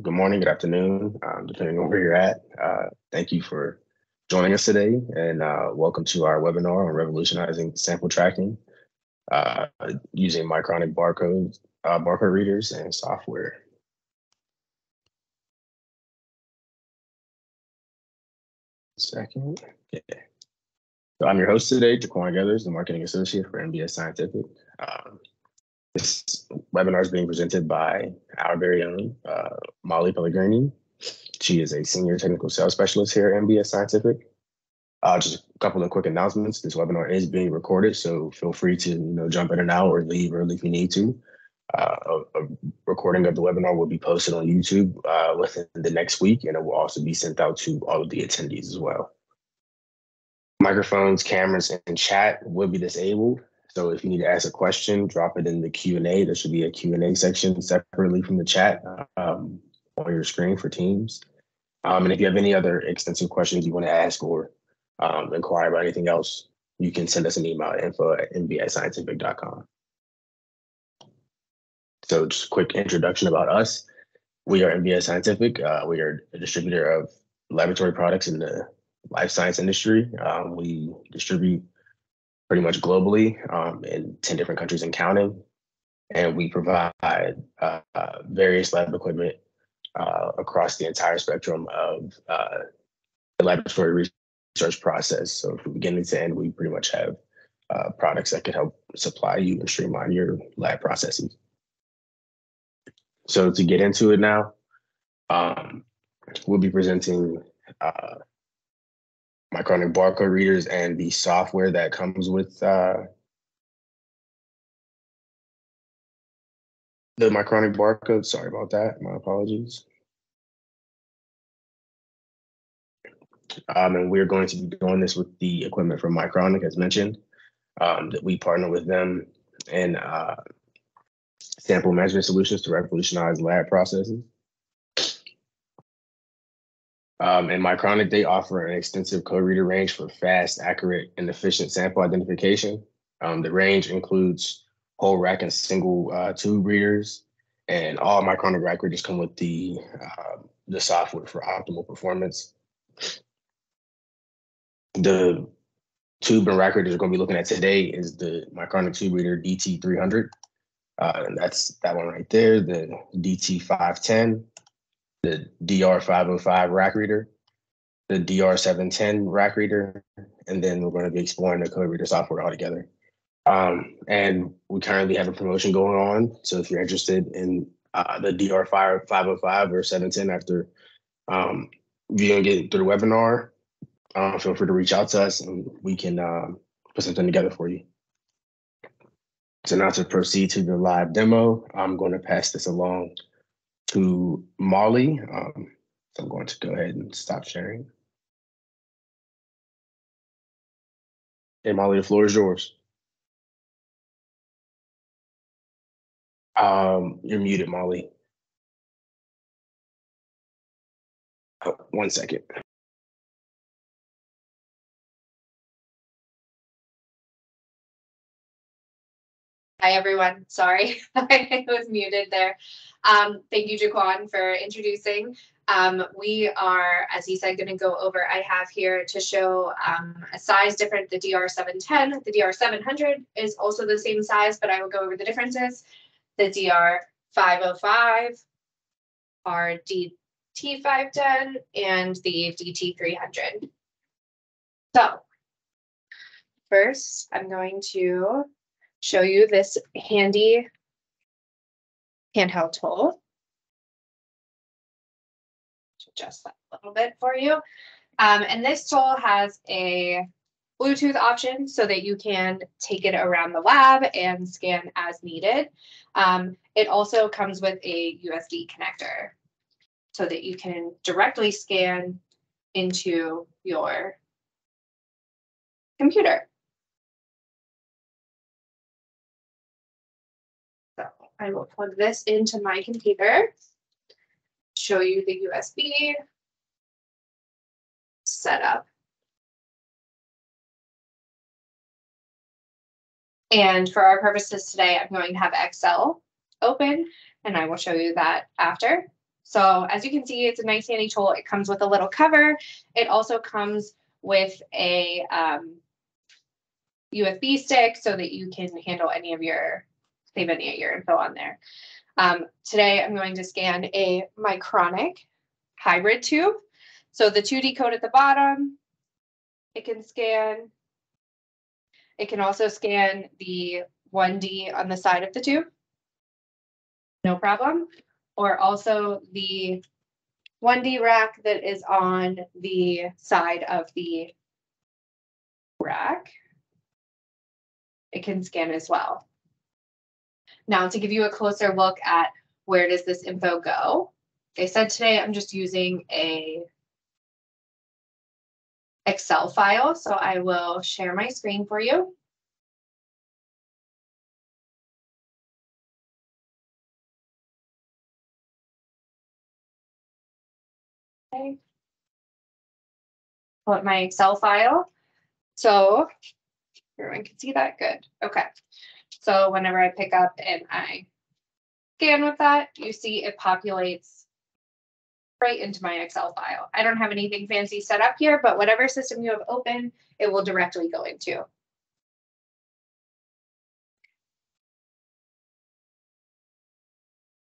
good morning, good afternoon, depending on where you're at. Thank you for joining us today, and welcome to our webinar on revolutionizing sample tracking using Micronic barcode readers and software. Second. Okay. So I'm your host today, Jaquan Geathers, the Marketing Associate for NBS Scientific. This webinar is being presented by our very own Molly Pellegrini. She is a Senior Technical Sales Specialist here at NBS Scientific. Just a couple of quick announcements. This webinar is being recorded, so feel free to jump in and out or leave early if you need to. A recording of the webinar will be posted on YouTube within the next week, and it will also be sent out to all of the attendees as well. Microphones, cameras, and chat will be disabled. So if you need to ask a question, drop it in the Q&A. There should be a Q&A section separately from the chat on your screen for Teams. And if you have any other extensive questions you want to ask or inquire about anything else, you can send us an email at info@nbsscientific.com. So just a quick introduction about us. We are NBS Scientific. We are a distributor of laboratory products in the life science industry. We distribute pretty much globally in 10 different countries and counting. And we provide various lab equipment across the entire spectrum of the laboratory research process. So from beginning to end, we pretty much have products that can help supply you and streamline your lab processes. So to get into it now, we'll be presenting Micronic Barcode Readers and the software that comes with the Micronic barcode. Sorry about that. My apologies. And we're going to be doing this with the equipment from Micronic, as mentioned, that we partner with them in sample management solutions to revolutionize lab processes. And Micronic, they offer an extensive code reader range for fast, accurate, and efficient sample identification. The range includes whole rack and single tube readers, and all Micronic rack readers come with the software for optimal performance. The tube and rack readers we're going to be looking at today is the Micronic tube reader DT300. And that's that one right there, the DT510, the DR505 rack reader, the DR710 rack reader, and then we're going to be exploring the code reader software altogether. And we currently have a promotion going on. So if you're interested in the DR505 or 710 after viewing it through the webinar, feel free to reach out to us and we can put something together for you. So now to proceed to the live demo, I'm going to pass this along to Molly. So I'm going to go ahead and stop sharing. Hey, Molly, the floor is yours. You're muted, Molly. Oh, 1 second. Hi, everyone. Sorry, I was muted there. Thank you, Jaquan, for introducing. We are, as he said, going to go over, I have here to show a size different, the DR710. The DR700 is also the same size, but I will go over the differences. The DR505, our DT510, and the DT300. So first, I'm going to show you this handy handheld tool. Adjust that a little bit for you. And this tool has a Bluetooth option so that you can take it around the lab and scan as needed. It also comes with a USB connector so that you can directly scan into your computer. So I will plug this into my computer, show you the USB setup. And for our purposes today, I'm going to have Excel open, and I will show you that after. So as you can see, it's a nice handy tool. It comes with a little cover. It also comes with a USB stick so that you can handle save any of your info on there. Today, I'm going to scan a Micronic hybrid tube. So the 2D code at the bottom, it can scan. It can also scan the 1D on the side of the tube, no problem. Or also the 1D rack that is on the side of the rack. It can scan as well. Now, to give you a closer look at where does this info go, like I said, today I'm just using a Excel file, so I will share my screen for you. Okay. Pull up my Excel file. So everyone can see that, good. Okay. So whenever I pick up and I scan with that, you see it populates right into my Excel file. I don't have anything fancy set up here, but whatever system you have open, it will directly go into.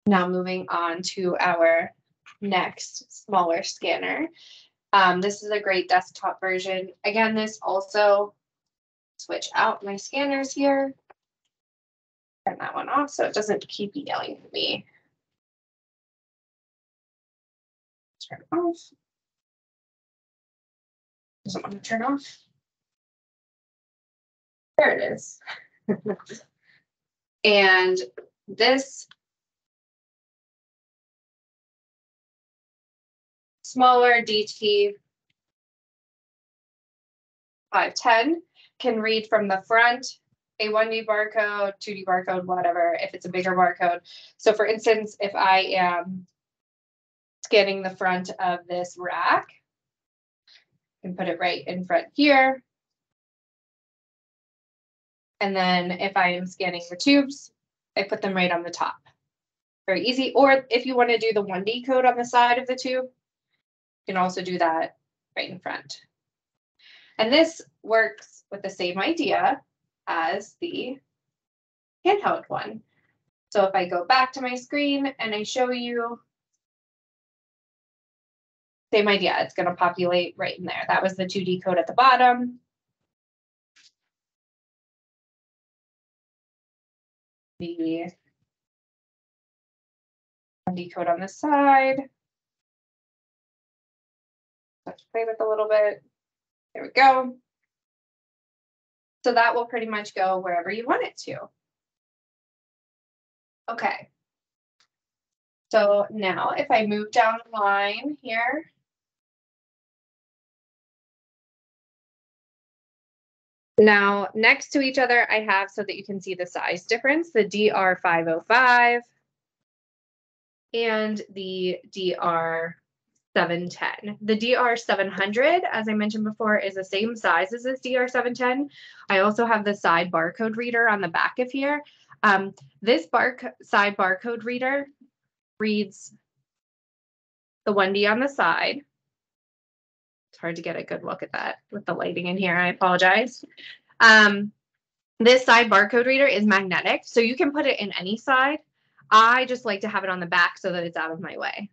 Now moving on to our next smaller scanner. This is a great desktop version. Again, this also switch out my scanners here. Turn that one off so it doesn't keep yelling at me. Turn off. Doesn't want to turn off. There it is. And this smaller DT 510 can read from the front a 1D barcode, 2D barcode, whatever, if it's a bigger barcode. So for instance, if I am scanning the front of this rack, I can put it right in front here. And then if I am scanning the tubes, I put them right on the top. Very easy. Or if you want to do the 1D code on the side of the tube, you can also do that right in front. And this works with the same idea as the handheld one. So if I go back to my screen and I show you, same idea, it's going to populate right in there. That was the 2D code at the bottom. The 1D code on the side. Let's play with a little bit. There we go. So that will pretty much go wherever you want it to. Okay. So now if I move down the line here, now next to each other, I have, so that you can see the size difference, the DR505 and the DR710. The DR700, as I mentioned before, is the same size as this DR710. I also have the side barcode reader on the back of here. This side barcode reader reads the 1D on the side. It's hard to get a good look at that with the lighting in here. I apologize. This side barcode reader is magnetic, so you can put it in any side. I just like to have it on the back so that it's out of my way.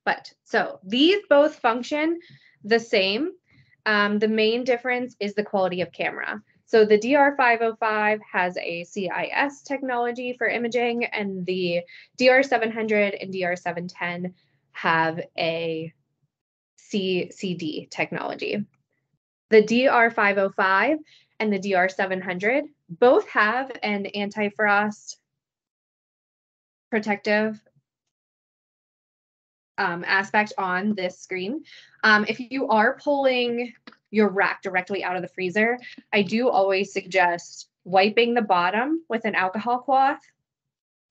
But so these both function the same. The main difference is the quality of camera. So the DR505 has a CIS technology for imaging, and the DR700 and DR710 have a CCD technology. The DR505 and the DR700 both have an anti-frost protective aspect on this screen. If you are pulling your rack directly out of the freezer, I do always suggest wiping the bottom with an alcohol cloth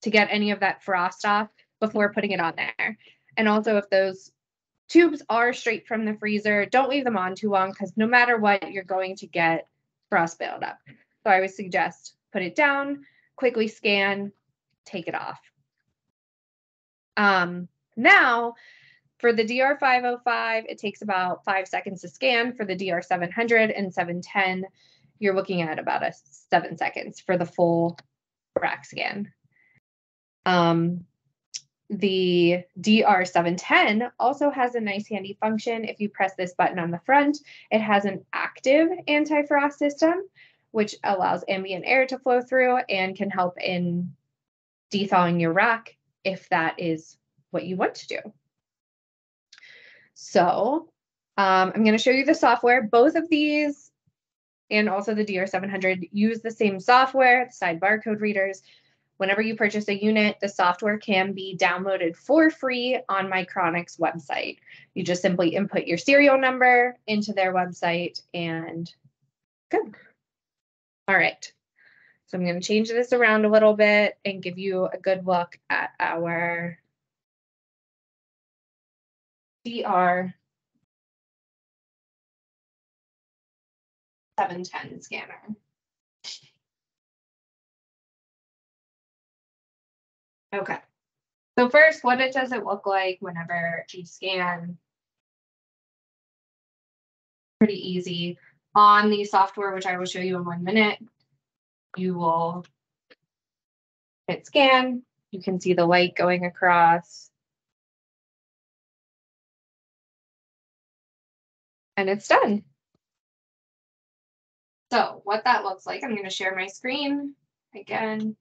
to get any of that frost off before putting it on there. And also, if those tubes are straight from the freezer, don't leave them on too long, because no matter what, you're going to get frost buildup. So I would suggest put it down, quickly scan, take it off. Now, for the DR505, it takes about 5 seconds to scan. For the DR700 and 710, you're looking at about 7 seconds for the full rack scan. The DR710 also has a nice handy function. If you press this button on the front, it has an active anti-frost system, which allows ambient air to flow through and can help in de-thawing your rack if that is what you want to do. So I'm going to show you the software. Both of these and also the DR700 use the same software, the side barcode readers. Whenever you purchase a unit, the software can be downloaded for free on Micronic's website. You just simply input your serial number into their website and good. All right. So I'm going to change this around a little bit and give you a good look at our DR710 scanner. Okay. So first, what does it look like whenever you scan? Pretty easy. On the software, which I will show you in 1 minute, you will hit scan. You can see the light going across. And it's done. So what that looks like, I'm going to share my screen again.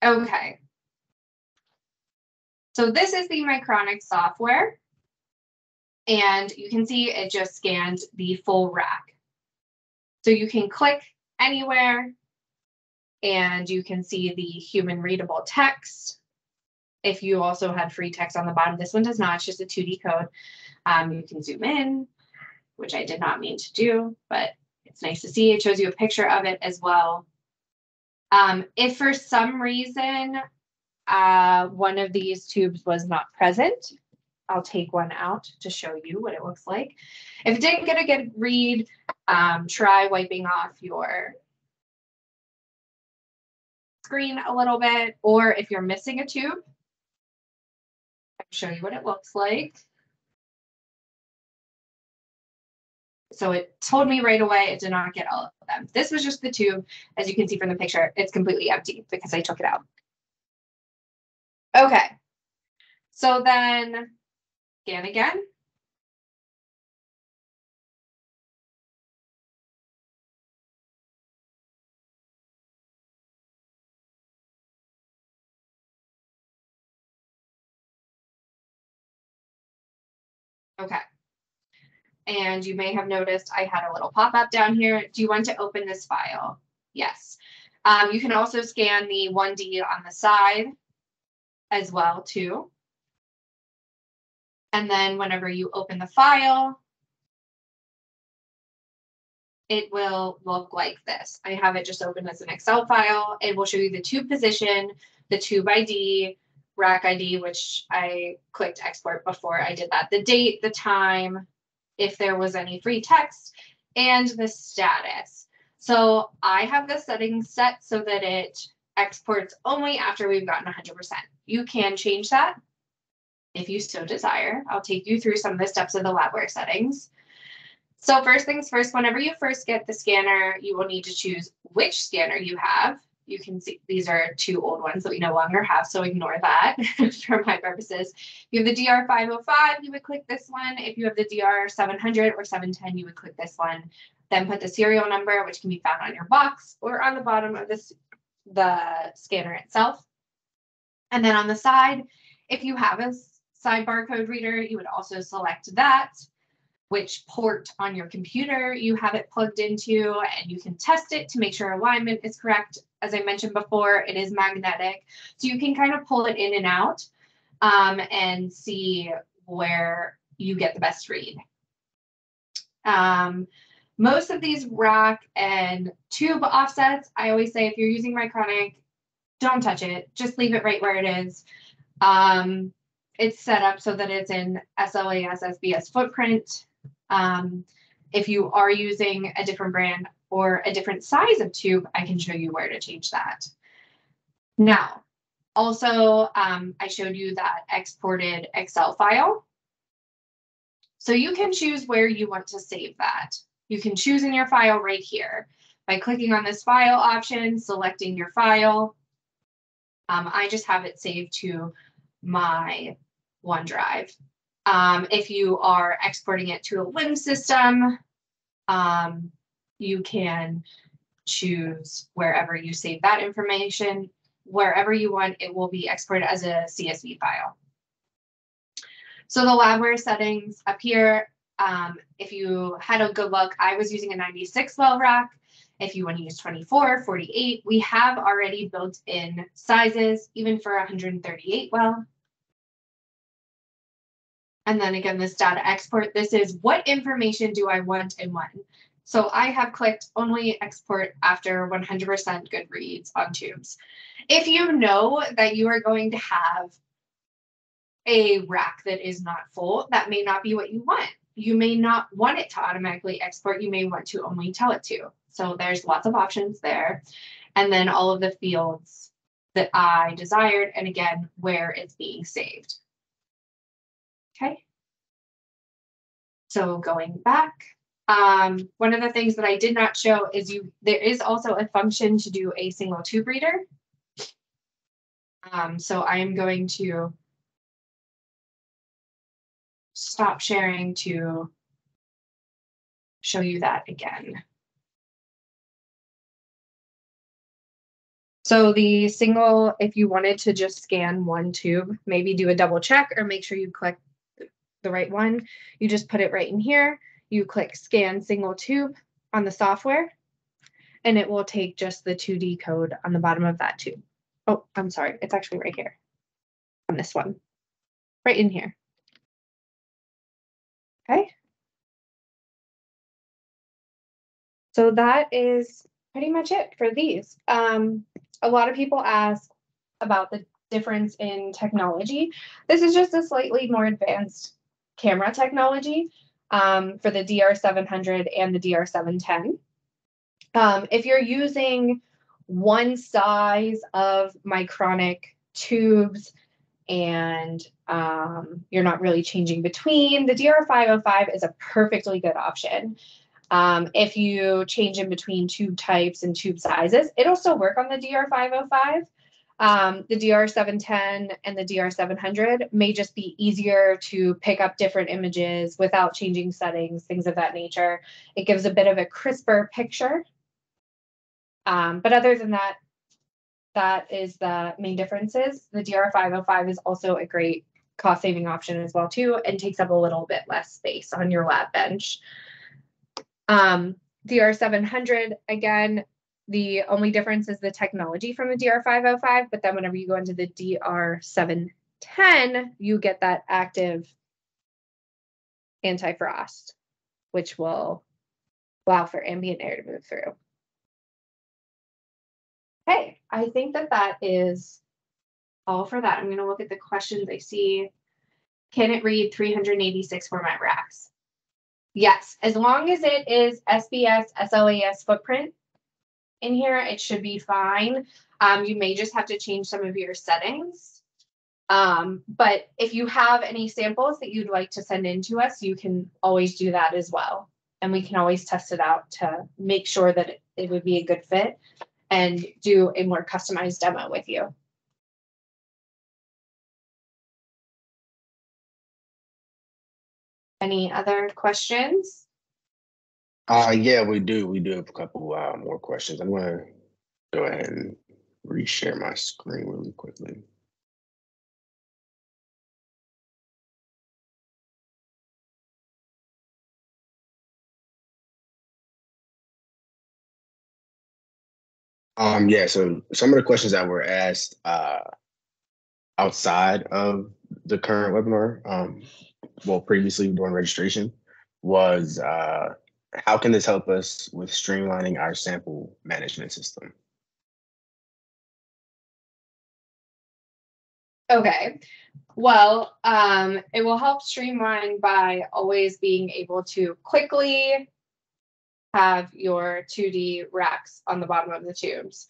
Okay. So this is the Micronic software. And you can see it just scanned the full rack. So you can click anywhere and you can see the human readable text. If you also had free text on the bottom, this one does not, it's just a 2D code. You can zoom in, which I did not mean to do, but it's nice to see. It shows you a picture of it as well. If for some reason one of these tubes was not present, I'll take one out to show you what it looks like. If it didn't get a good read, try wiping off your screen a little bit, or if you're missing a tube, I'll show you what it looks like. So it told me right away it did not get all of them. This was just the tube. As you can see from the picture, it's completely empty because I took it out. Okay, so then scan again. Okay. And you may have noticed I had a little pop-up down here. Do you want to open this file? Yes. You can also scan the 1D on the side as well too. And then whenever you open the file, it will look like this. I have it just open as an Excel file. It will show you the tube position, the tube ID, rack ID, which I clicked export before I did that, the date, the time, if there was any free text, and the status. So I have the settings set so that it exports only after we've gotten 100%. You can change that if you so desire. I'll take you through some of the steps of the labware settings. So first things first, whenever you first get the scanner, you will need to choose which scanner you have. You can see these are 2 old ones that we no longer have, so ignore that for my purposes. If you have the DR505, you would click this one. If you have the DR700 or 710, you would click this one. Then put the serial number, which can be found on your box or on the bottom of the scanner itself. And then on the side, if you have a side barcode reader, you would also select that, which port on your computer you have it plugged into, and you can test it to make sure alignment is correct. As I mentioned before, it is magnetic, so you can kind of pull it in and out and see where you get the best read. Most of these rack and tube offsets, I always say if you're using Micronic, don't touch it, just leave it right where it is. It's set up so that it's in SLAS SBS footprint. If you are using a different brand or a different size of tube, I can show you where to change that. Now, Also, I showed you that exported Excel file. So you can choose where you want to save that. You can choose in your file right here by clicking on this file option, selecting your file. I just have it saved to my OneDrive. If you are exporting it to a LIM system, you can choose wherever you save that information. Wherever you want, it will be exported as a CSV file. So the labware settings up here, if you had a good look, I was using a 96 well rack. If you want to use 24, 48, we have already built in sizes, even for 138 well. And then again, this data export, this is what information do I want and when. So I have clicked only export after 100% good reads on tubes. If you know that you are going to have a rack that is not full, that may not be what you want. You may not want it to automatically export. You may want to only tell it to. So there's lots of options there. And then all of the fields that I desired, and again, where it's being saved. Okay. So going back, one of the things that I did not show is there is also a function to do a single tube reader. So I am going to stop sharing to show you that again. So the single, if you wanted to just scan one tube, maybe do a double check or make sure you click the right one. You just put it right in here. You click scan single tube on the software, and it will take just the 2D code on the bottom of that tube. Oh, I'm sorry. It's actually right here on this one, right in here. Okay. So that is pretty much it for these. A lot of people ask about the difference in technology. This is just a slightly more advanced camera technology for the DR700 and the DR710. If you're using one size of Micronic tubes and you're not really changing between, the DR505 is a perfectly good option. If you change in between tube types and tube sizes, it'll still work on the DR505. The DR710 and the DR700 may just be easier to pick up different images without changing settings, things of that nature. It gives a bit of a crisper picture. But other than that, that is the main differences. The DR505 is also a great cost-saving option as well, too, and takes up a little bit less space on your lab bench. DR700, again, the only difference is the technology from the DR505, but then whenever you go into the DR710, you get that active anti-frost, which will allow for ambient air to move through. Okay, I think that is all for that. I'm going to look at the questions I see. Can it read 386 format racks? Yes, as long as it is SBS, SLAS footprint in here, it should be fine. You may just have to change some of your settings. But if you have any samples that you'd like to send in to us, you can always do that as well. And we can always test it out to make sure that it would be a good fit and do a more customized demo with you. Any other questions? Yeah, we do. We do have a couple more questions. I'm going to go ahead and reshare my screen really quickly. Yeah, so some of the questions that were asked outside of the current webinar, well, previously during registration, was how can this help us with streamlining our sample management system? Okay, well, it will help streamline by always being able to quickly have your 2D racks on the bottom of the tubes.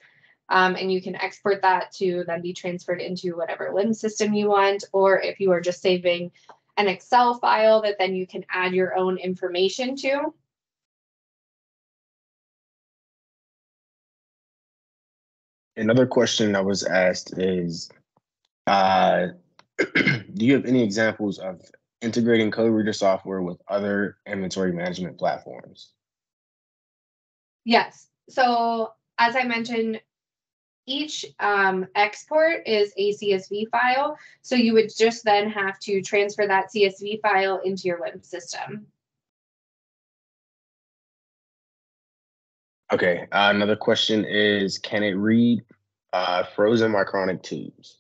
And you can export that to then be transferred into whatever limb system you want, or if you are just saving an Excel file that then you can add your own information to. Another question I was asked is, do you have any examples of integrating code reader software with other inventory management platforms? Yes. So as I mentioned, each export is a CSV file. So you would just then have to transfer that CSV file into your limb system. Okay, another question is, can it read frozen micronic tubes?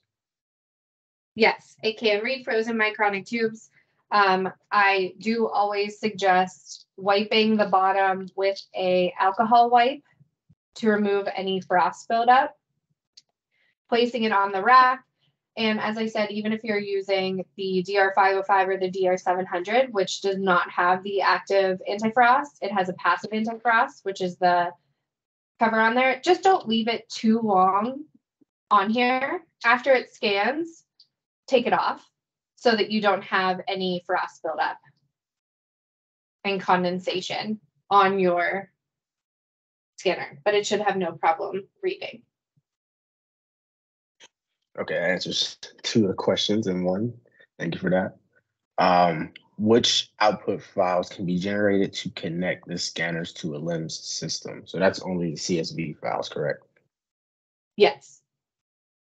Yes, it can read frozen micronic tubes. I do always suggest wiping the bottom with a alcohol wipe to remove any frost buildup, placing it on the rack. And as I said, even if you're using the DR505 or the DR700, which does not have the active anti-frost, it has a passive anti-frost, which is the cover on there. Just don't leave it too long on here. After it scans, take it off so that you don't have any frost buildup and condensation on your scanner, but it should have no problem reading. Okay, that answers two questions in one. Thank you for that. Which output files can be generated to connect the scanners to a LIMS system? So that's only the CSV files, correct? Yes.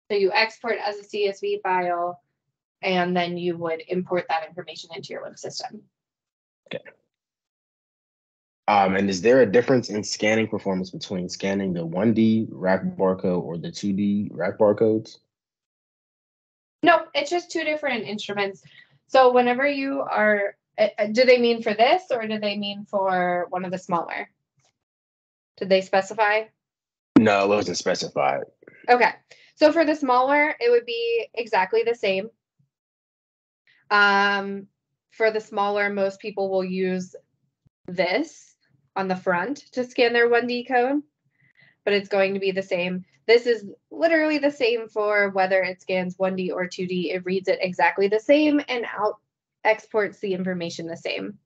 So you export as a CSV file, and then you would import that information into your LIMS system. Okay. And is there a difference in scanning performance between scanning the 1D rack barcode or the 2D rack barcodes? No, it's just two different instruments. So whenever you are, do they mean for this or do they mean for one of the smaller? Did they specify? No, it wasn't specified. Okay, so for the smaller, it would be exactly the same. For the smaller, most people will use this on the front to scan their 1D code, but it's going to be the same. This is literally the same for whether it scans 1D or 2D. It reads it exactly the same and exports the information the same.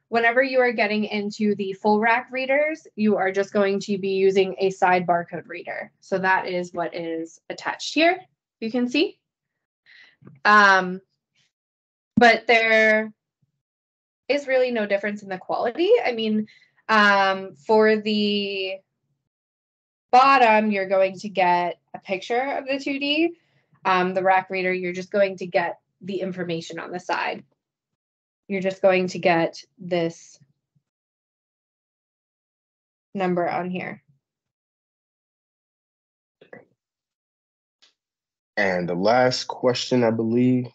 Whenever you are getting into the full rack readers, you are just going to be using a side barcode reader. So that is what is attached here, you can see. But there is really no difference in the quality. I mean, for the bottom, you're going to get a picture of the 2D. The rack reader, you're just going to get the information on the side. You're just going to get this number on here. And the last question, I believe,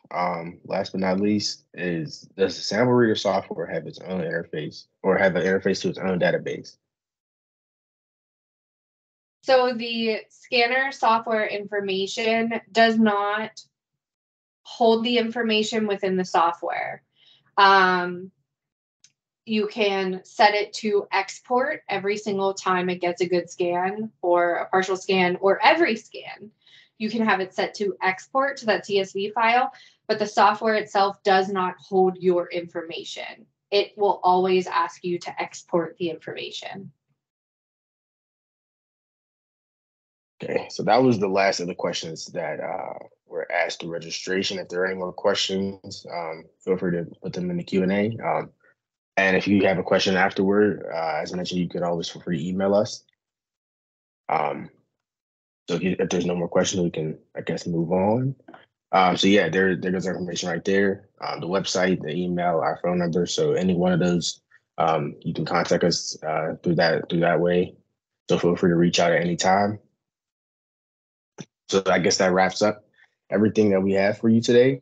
last but not least, is, does the sample reader software have its own interface or have an interface to its own database? So the scanner software information does not hold the information within the software. You can set it to export every single time it gets a good scan or a partial scan or every scan. You can have it set to export to that CSV file, but the software itself does not hold your information. It will always ask you to export the information. Okay, so that was the last of the questions that were asked through registration. If there are any more questions, feel free to put them in the Q&A. And if you have a question afterward, as mentioned, you could always feel free to email us. So if there's no more questions, we can, I guess, move on. So yeah, there goes information right there. The website, the email, our phone number. So any one of those, you can contact us through that way. So feel free to reach out at any time. So I guess that wraps up everything that we have for you today.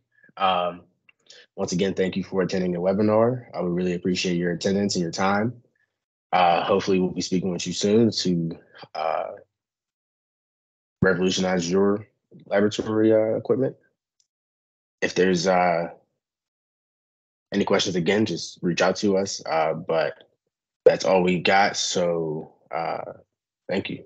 Once again, thank you for attending the webinar. I would really appreciate your attendance and your time. Hopefully we'll be speaking with you soon to revolutionize your laboratory equipment. If there's any questions, again, just reach out to us. But that's all we got. So thank you.